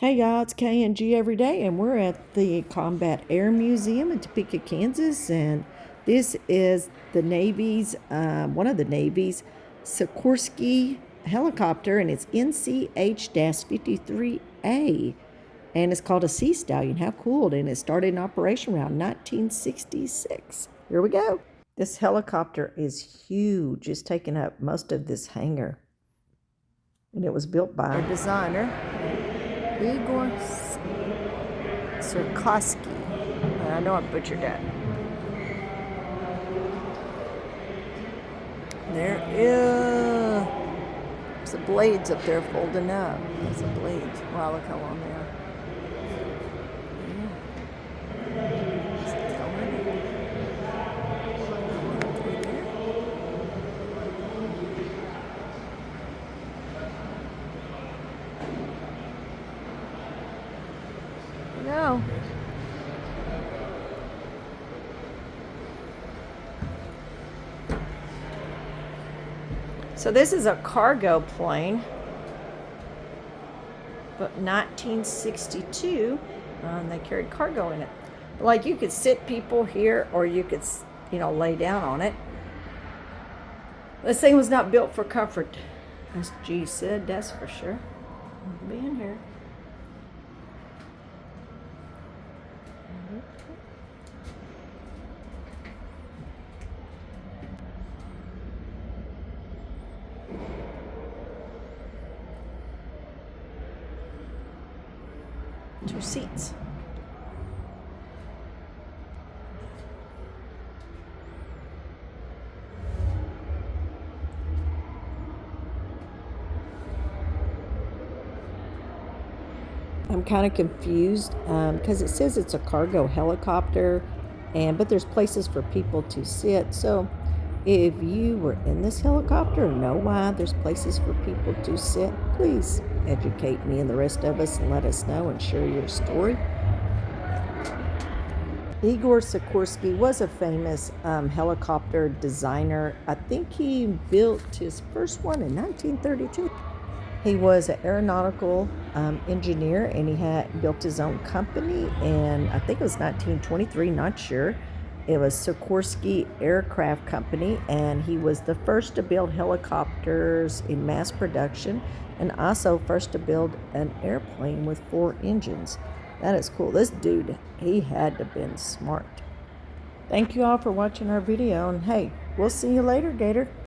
Hey y'all, it's KNG every day, and we're at the Combat Air Museum in Topeka, Kansas, and this is the Navy's, one of the Navy's Sikorsky helicopter, and it's NCH-53A, and it's called a Sea Stallion. How cool! And it started in operation around 1966. Here we go. This helicopter is huge. It's taking up most of this hangar, and it was built by a designer, Igor Sikorsky. I know I butchered that. There is some blades up there folding up. There's some blades. Wow, look how long they are. Is it colored? No. So this is a cargo plane, but 1962, and they carried cargo in it. Like, you could sit people here, or you could, lay down on it. This thing was not built for comfort, as G said, that's for sure. Be in here. Two seats. I'm kind of confused because it says it's a cargo helicopter, but there's places for people to sit. So if you were in this helicopter and know why there's places for people to sit, please educate me and the rest of us and let us know and share your story. Igor Sikorsky was a famous helicopter designer. I think he built his first one in 1932. He was an aeronautical engineer, and he had built his own company, and I think it was 1923, not sure. It was Sikorsky Aircraft Company, and he was the first to build helicopters in mass production, and also first to build an airplane with 4 engines. That is cool. This dude, he had to have been smart. Thank you all for watching our video, and hey, we'll see you later, Gator.